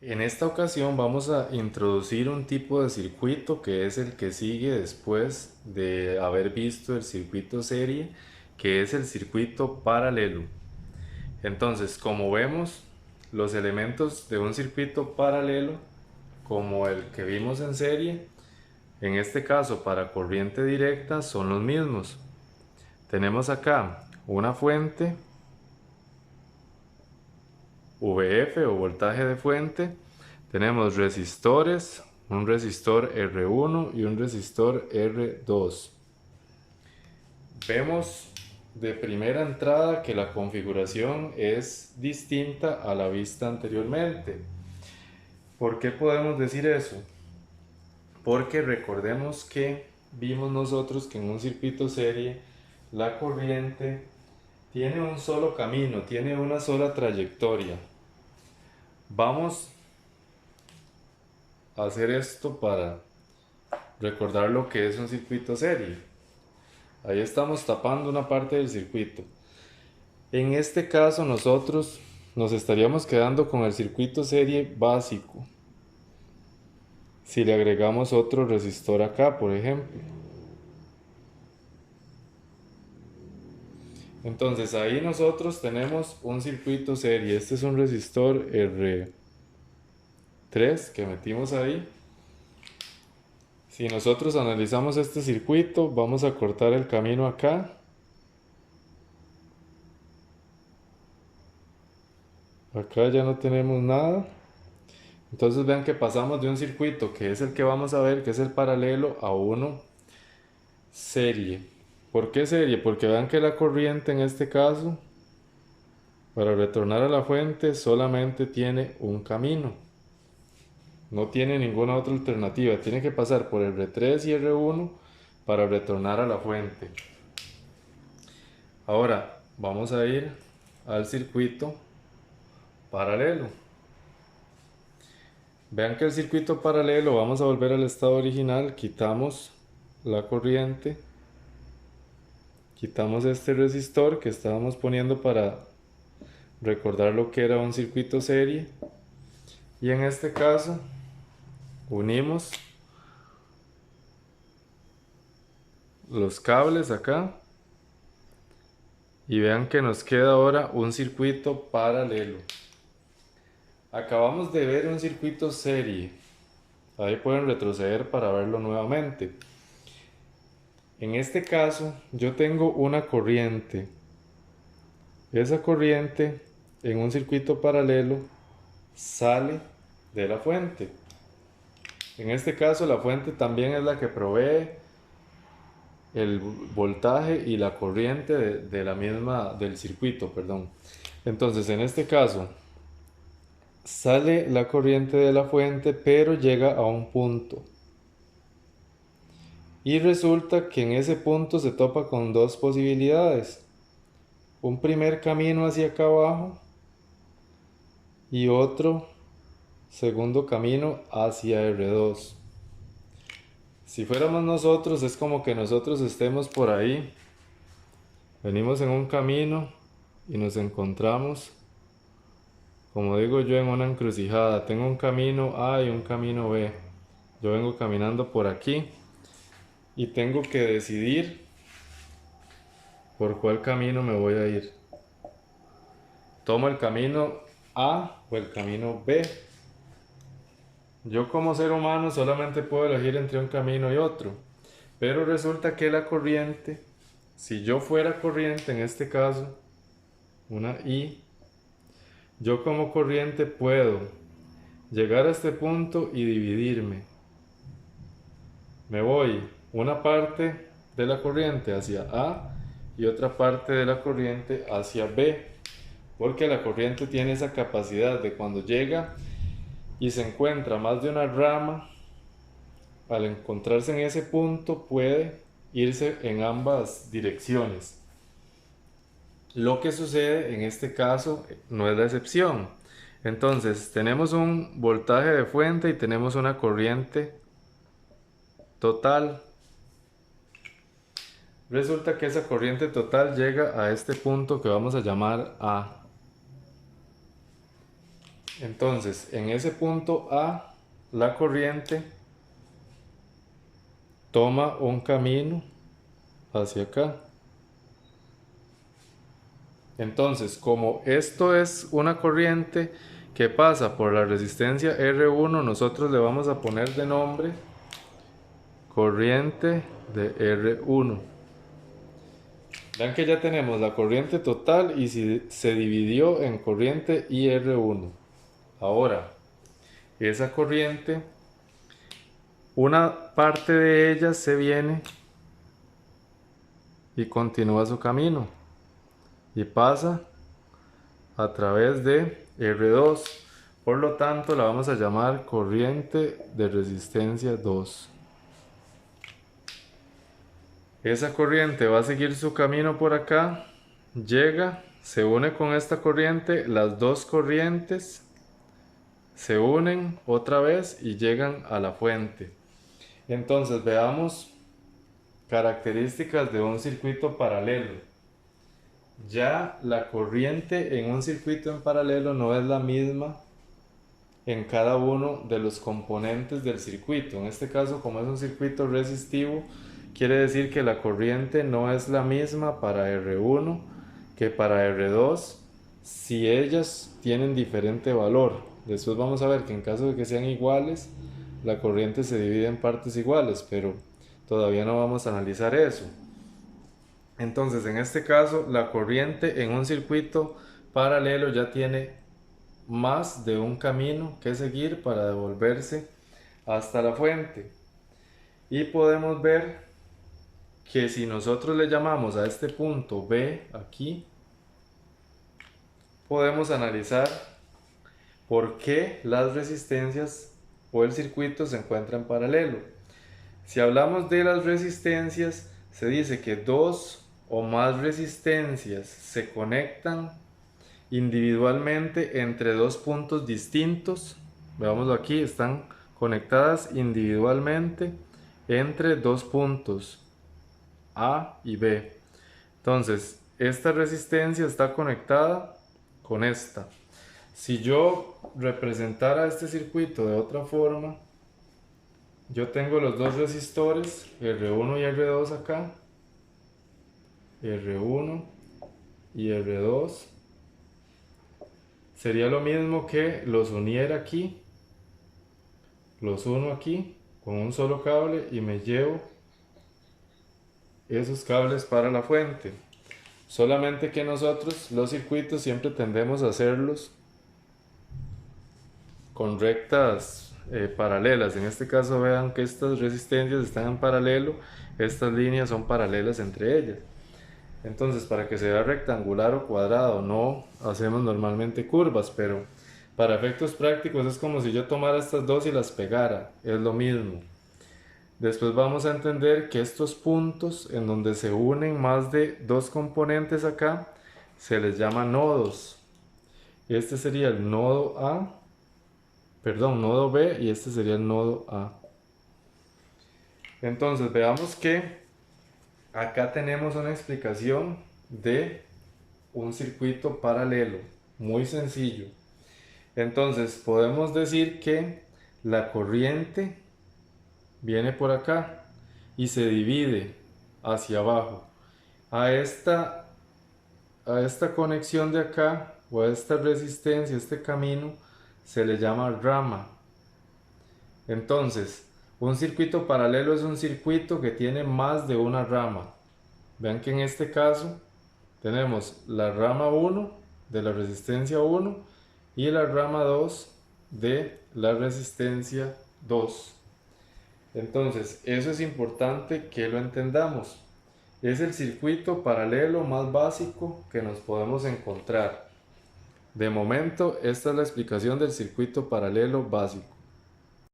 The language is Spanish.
En esta ocasión vamos a introducir un tipo de circuito que es el que sigue después de haber visto el circuito serie, que es el circuito paralelo. Entonces, como vemos, los elementos de un circuito paralelo, como el que vimos en serie, en este caso para corriente directa, son los mismos. Tenemos acá una fuente VF o voltaje de fuente. Tenemos resistores, un resistor R1 y un resistor R2. Vemos de primera entrada que la configuración es distinta a la vista anteriormente. ¿Por qué podemos decir eso? Porque recordemos que vimos nosotros que en un circuito serie la corriente tiene un solo camino, tiene una sola trayectoria. Vamos a hacer esto para recordar lo que es un circuito serie. Ahí estamos tapando una parte del circuito. En este caso nosotros nos estaríamos quedando con el circuito serie básico. Si le agregamos otro resistor acá, por ejemplo. Entonces ahí nosotros tenemos un circuito serie. Este es un resistor R3 que metimos ahí. Si nosotros analizamos este circuito, vamos a cortar el camino acá. Acá ya no tenemos nada. Entonces vean que pasamos de un circuito que es el que vamos a ver, que es el paralelo, a uno serie. ¿Por qué serie? Porque vean que la corriente en este caso, para retornar a la fuente, solamente tiene un camino. No tiene ninguna otra alternativa. Tiene que pasar por R3 y R1 para retornar a la fuente. Ahora vamos a ir al circuito paralelo. Vean que el circuito paralelo, vamos a volver al estado original, quitamos la corriente, quitamos este resistor que estábamos poniendo para recordar lo que era un circuito serie, y en este caso unimos los cables acá y vean que nos queda ahora un circuito paralelo. Acabamos de ver un circuito serie, ahí pueden retroceder para verlo nuevamente. En este caso yo tengo una corriente. Esa corriente en un circuito paralelo sale de la fuente. En este caso la fuente también es la que provee el voltaje y la corriente de la misma del circuito, perdón. Entonces en este caso sale la corriente de la fuente, pero llega a un punto. Y resulta que en ese punto se topa con dos posibilidades. Un primer camino hacia acá abajo y otro segundo camino hacia R2. Si fuéramos nosotros, es como que nosotros estemos por ahí, venimos en un camino y nos encontramos, como digo yo, en una encrucijada. Tengo un camino A y un camino B. Yo vengo caminando por aquí y tengo que decidir por cuál camino me voy a ir. Tomo el camino A o el camino B. Yo como ser humano solamente puedo elegir entre un camino y otro, pero resulta que la corriente, si yo fuera corriente en este caso, una I, yo como corriente puedo llegar a este punto y dividirme. Me voy una parte de la corriente hacia A y otra parte de la corriente hacia B, porque la corriente tiene esa capacidad de cuando llega y se encuentra más de una rama, al encontrarse en ese punto puede irse en ambas direcciones. Lo que sucede en este caso no es la excepción. Entonces tenemos un voltaje de fuente y tenemos una corriente total. Resulta que esa corriente total llega a este punto que vamos a llamar A. Entonces, en ese punto A, la corriente toma un camino hacia acá. Entonces, como esto es una corriente que pasa por la resistencia R1, nosotros le vamos a poner de nombre corriente de R1. Vean que ya tenemos la corriente total y se dividió en corriente IR1. Ahora, esa corriente, una parte de ella se viene y continúa su camino y pasa a través de R2. Por lo tanto, la vamos a llamar corriente de resistencia 2. Esa corriente va a seguir su camino por acá, llega, se une con esta corriente, las dos corrientes se unen otra vez y llegan a la fuente. Entonces veamos características de un circuito paralelo. Ya la corriente en un circuito en paralelo no es la misma en cada uno de los componentes del circuito. En este caso, como es un circuito resistivo, quiere decir que la corriente no es la misma para R1 que para R2 si ellas tienen diferente valor. Después vamos a ver que en caso de que sean iguales, la corriente se divide en partes iguales, pero todavía no vamos a analizar eso. Entonces, en este caso, la corriente en un circuito paralelo ya tiene más de un camino que seguir para devolverse hasta la fuente. Y podemos ver que si nosotros le llamamos a este punto B aquí, podemos analizar por qué las resistencias o el circuito se encuentran en paralelo. Si hablamos de las resistencias, se dice que dos o más resistencias se conectan individualmente entre dos puntos distintos. Veámoslo aquí, están conectadas individualmente entre dos puntos A y B. Entonces, esta resistencia está conectada con esta. Si yo representara este circuito de otra forma, yo tengo los dos resistores R1 y R2 acá, R1 y R2. Sería lo mismo que los uniera aquí, los uno aquí con un solo cable y me llevo esos cables para la fuente. Solamente que nosotros los circuitos siempre tendemos a hacerlos con rectas paralelas. En este caso vean que estas resistencias están en paralelo, estas líneas son paralelas entre ellas. Entonces, para que se vea rectangular o cuadrado, no hacemos normalmente curvas, pero para efectos prácticos es como si yo tomara estas dos y las pegara, es lo mismo. Después vamos a entender que estos puntos en donde se unen más de dos componentes acá, se les llama nodos. Este sería el nodo A, perdón, nodo B, y este sería el nodo A. Entonces veamos que acá tenemos una explicación de un circuito paralelo, muy sencillo. Entonces podemos decir que la corriente viene por acá y se divide hacia abajo. A esta conexión de acá, o a esta resistencia, este camino, se le llama rama. Entonces, un circuito paralelo es un circuito que tiene más de una rama. Vean que en este caso tenemos la rama 1 de la resistencia 1 y la rama 2 de la resistencia 2. Entonces, eso es importante que lo entendamos. Es el circuito paralelo más básico que nos podemos encontrar. De momento, esta es la explicación del circuito paralelo básico.